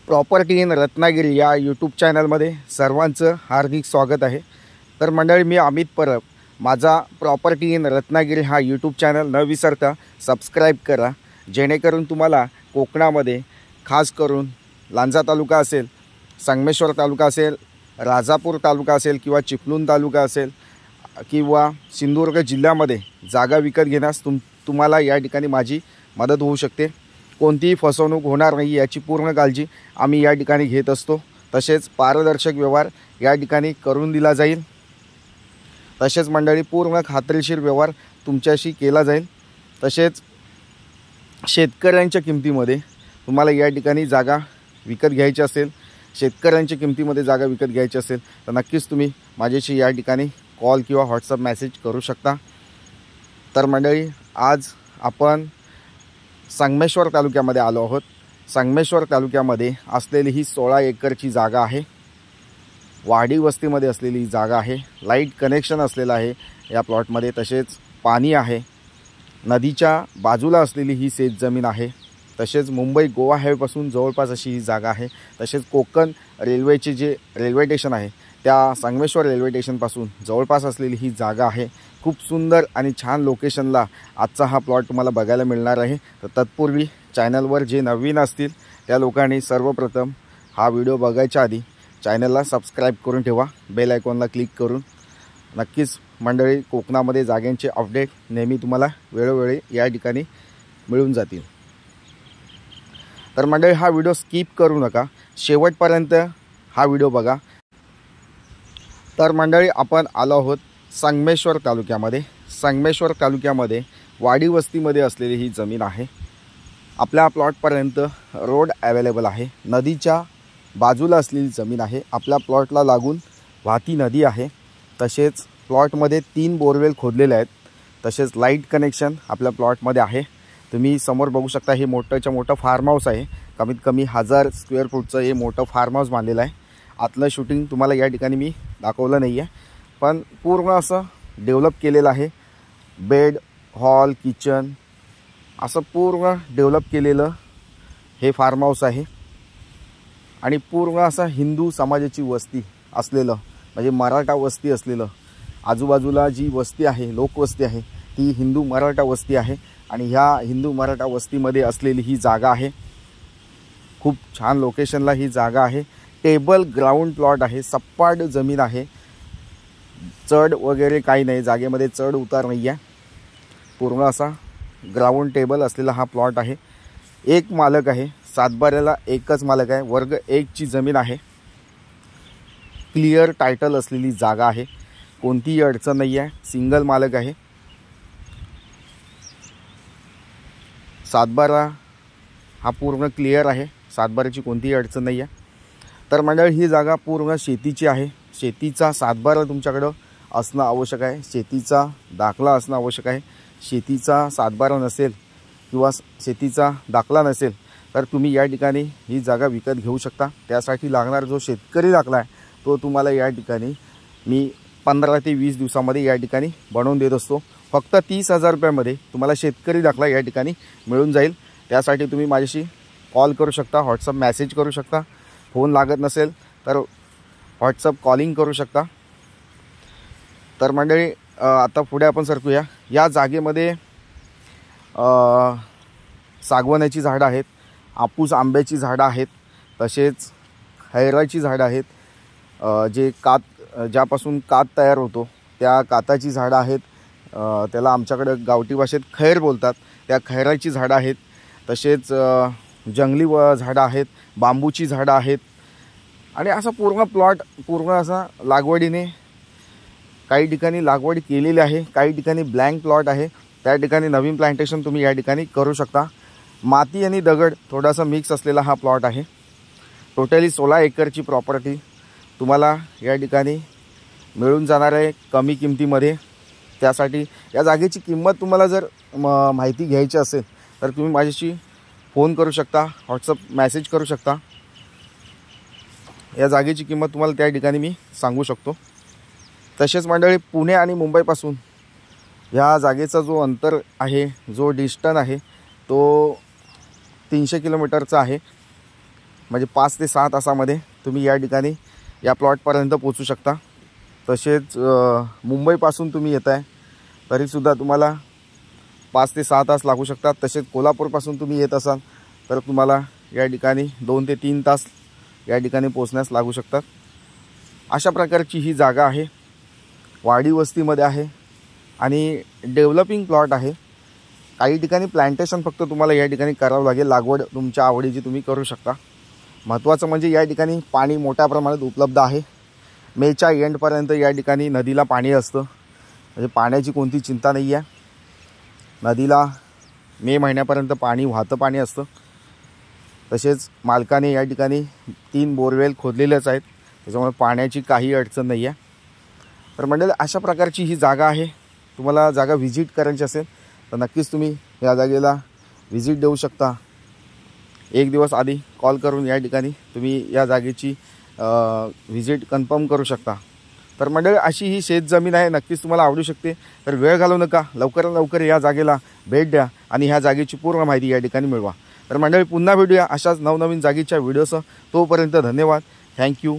Property in Ratnagiri या YouTube चॅनलमध्ये सर्वांचं हार्दिक स्वागत आहे। तर मंडळी, मी अमित परब। माझा प्रॉपर्टी इन रत्नागिरी हा यूट्यूब चॅनल न विसरता सबस्क्राईब करा, जेणेकरून तुम्हाला कोकणामध्ये खास करून लांजा तालुका असेल, संगमेश्वर तालुका असेल, राजापूर तालुका असेल किंवा चिपळूण तालुका असेल किंवा सिंधुदुर्ग जिल्ह्यामध्ये जागा विकत घेण्यास तुम्हाला या ठिकाणी माझी मदत होऊ शकते। कोणतीही फसवणूक होणार नाही याची पूर्ण काळजी आम्ही या ठिकाणी घेत असतो। तसेच पारदर्शक व्यवहार या ठिकाणी करून दिला जाईल। तसेच मंडळी, पूर्ण खात्रीशीर व्यवहार तुमच्याशी केला जाईल। तसेच शेतकऱ्यांच्या किमतीमध्ये तुम्हाला या ठिकाणी जागा विकत घ्यायची असेल, शेतकऱ्यांच्या किमतीमध्ये जागा विकत घ्यायची असेल तर नक्कीच तुम्ही माझ्याशी या ठिकाणी कॉल किंवा व्हॉट्सअप मेसेज करू शकता। तर मंडळी, आज आपण संगमेश्वर तालुक्यामध्ये आलो आहोत। संगमेश्वर तालुक्यामध्ये असलेली ही 16 एकरची जागा आहे। वाडी वस्तीमध्ये असलेली जागा आहे। लाईट कनेक्शन असलेलं आहे या प्लॉटमध्ये। तसेच पाणी आहे। नदीच्या बाजूला असलेली ही शेत जमीन आहे। तसेच मुंबई गोवा हायवेपासून जवळपास अशी ही जागा आहे। तसेच कोकण रेल्वेचे जे रेल्वे स्टेशन आहे त्या संगमेश्वर रेल्वे स्टेशनपासून जवळपास असलेली ही जागा आहे। खूप सुंदर आणि छान लोकेशनला आजचा हा प्लॉट तुम्हाला बघायला मिळणार आहे। तर तत्पूर्वी चॅनलवर जे नवीन असतील त्या लोकांनी सर्वप्रथम हा व्हिडिओ बघायच्या आधी चॅनलला सबस्क्राईब करून ठेवा, बेल आयकॉनला क्लिक करून। नक्कीच मंडळी, कोकणामध्ये जागांचे अपडेट नेहमी तुम्हाला वेळोवेळी या ठिकाणी मिळून जातील। तर मंडळी, हा व्हिडिओ स्किप करू नका, शेवटपर्यंत हा व्हिडिओ बघा। तर मंडळी, आपण आलो आहोत संगमेश्वर तालुक्यामध्ये। संगमेश्वर तालुक्यामध्ये वाडी वस्तीमध्ये असलेली ही जमीन आहे। आपल्या प्लॉटपर्यंत रोड अवेलेबल आहे। नदीच्या बाजूला असलेली जमीन आहे। आपल्या प्लॉटला लागून वाहती नदी आहे। तसेच प्लॉटमध्ये 3 बोरवेल खोदलेले आहेत। तसेच लाईट कनेक्शन आपल्या प्लॉटमध्ये आहे। तुम्ही समोर बघू शकता, हे मोठंच्या मोठं फार्म हाऊस आहे। कमीत कमी 1000 स्क्वेअर फूटचं हे मोठं फार्म हाऊस बांधलेलं आहे। आतलं शूटिंग तुम्हाला या ठिकाणी मी दाखवलं नाही आहे, पण पूर्ण असं डेव्हलप केलेलं आहे। बेड, हॉल, किचन असं पूर्ण डेव्हलप केलेलं हे फार्म हाऊस आहे। आणि पूर्ण असं हिंदू समाजाची वस्ती असलेलं, म्हणजे मराठा वस्ती असलेलं, आजूबाजूला जी वस्ती आहे, लोकवस्ती आहे, ती हिंदू मराठा वस्ती आहे। आणि ह्या हिंदू मराठा वस्तीमध्ये असलेली ही जागा आहे। खूप छान लोकेशनला ही जागा आहे। टेबल ग्राउंड प्लॉट आहे। सपाट जमीन आहे। चढ वगैरे काही नाही, जागेमध्ये चढ उतार नाही आहे। पूर्ण असा ग्राउंड टेबल असलेला हा प्लॉट आहे। एक मालक आहे, सातबाऱ्याला एकच मालक आहे। वर्ग 1 ची जमीन आहे। क्लिअर टायटल असलेली जागा आहे। कोणतीही अडचण नाही आहे। सिंगल मालक आहे। सातबारा हा पूर्ण क्लिअर आहे। सातबाऱ्याची कोणतीही अडचण नाही आहे। तर मंडळी, ही जागा पूर्ण शेतीची आहे। शेतीचा सातबारा तुमच्याकडं असणं आवश्यक आहे। शेतीचा दाखला असणं आवश्यक आहे। शेतीचा सातबारा नसेल किंवा शेतीचा दाखला नसेल तर तुम्ही या ठिकाणी ही जागा विकत घेऊ शकता। त्यासाठी लागणार जो शेतकरी दाखला आहे तो तुम्हाला या ठिकाणी मी 15 ते 20 दिवसामध्ये या ठिकाणी बनवून देत असतो। फक्त 30,000 रुपयामध्ये तुम्हाला शेतकरी दाखला या ठिकाणी मिळून जाईल। त्यासाठी तुम्ही माझ्याशी कॉल करू शकता, व्हॉट्सअप मेसेज करू शकता। फोन लागत नसेल तर व्हॉट्सअप कॉलिंग करू शकता। तर मंडळी, आता पुढे आपण सरकूया। या जागेमध्ये सागवानाची झाडं आहेत, आपूस आंब्याची झाडं आहेत, तसेच खैराची झाडं आहेत। जे ज्यापासून कात तयार होतो त्या काताची झाडं आहेत। त्याला आमच्याकडे गावठी भाषेत खैर बोलतात, त्या खैराची झाडं आहेत। तसेच जंगली झाडं आहेत, बांबूची झाडं आहेत। आणि असा पूर्ण प्लॉट पूर्ण असा लागवडीने, काही ठिकाणी लागवड केलेली आहे, काही ठिकाणी ब्लँक प्लॉट आहे। त्या ठिकाणी नवीन प्लांटेशन तुम्ही या ठिकाणी करू शकता। माती आणि दगड थोडासा मिक्स असलेला हा प्लॉट आहे। टोटली 16 एकरची प्रॉपर्टी तुम्हाला या ठिकाणी मिळून जाणार आहे कमी किमतीमध्ये। त्यासाठी या जागेची किंमत तुम्हाला जर माहिती घ्यायची असेल तर तुम्ही माझ्याशी फोन करू शकता, व्हॉट्सअप मेसेज करू शकता। या जागेची किंमत तुम्हाला त्या ठिकाणी मी सांगू शकतो। तसेच मंडळी, पुणे आणि मुंबईपासून या जागेचा जो अंतर आहे, जो डिस्टन्स आहे तो 300 किलोमीटरचा आहे। म्हणजे 5 ते 6 तासामध्ये तुम्ही या ठिकाणी या प्लॉटपर्यंत पोहोचू शकता। तसेच मुंबईपासून तुम्ही येत आहे तरीसुद्धा तुम्हाला 5 ते 6 तास लागू शकतात। तसेच कोल्हापूरपासून तुम्ही येत असाल तर तुम्हाला या ठिकाणी 2 ते 3 तास या ठिकाणी पोहोचण्यास लागू शकतात। अशा प्रकारची ही जागा आहे, वाडी वस्तीमध्ये आहे आणि डेव्हलपिंग प्लॉट आहे। काही ठिकाणी प्लांटेशन फक्त तुम्हाला या ठिकाणी करावं लागेल, लागवड तुमच्या आवडीची तुम्ही करू शकता। महत्त्वाचं म्हणजे या ठिकाणी पाणी मोठ्या प्रमाणात उपलब्ध आहे। मेच्या एंडपर्यंत या ठिकाणी नदीला पाणी असतं, म्हणजे पाण्याची कोणती चिंता नाही आहे। नदीला मे महिन्यापर्यंत पाणी वाहतं पाणी असतं। तसेच मालकाने या ठिकाणी 3 बोरवेल खोदलेलेच आहेत, त्याच्यामुळे पाण्याची काही अडचण नाही आहे। तर मंडळी अशा प्रकारची ही जागा आहे। तुम्हाला जागा व्हिजिट करायची असेल तर नक्कीच तुम्ही या जागेला व्हिजिट देऊ शकता। एक दिवस आधी कॉल करून या ठिकाणी तुम्ही या जागेची व्हिजिट कन्फर्म करू शकता। तर मंडळी अशी ही शेतजमीन आहे, नक्कीच तुम्हाला आवडू शकते। तर वेळ घालवू नका, लवकरात लवकर या जागेला भेट द्या आणि ह्या जागेची पूर्ण माहिती या ठिकाणी मिळवा। तर मंडळी पुन्हा भेटूया अशाच नवनवीन जागेच्या व्हिडिओसह। तोपर्यंत धन्यवाद। थँक्यू।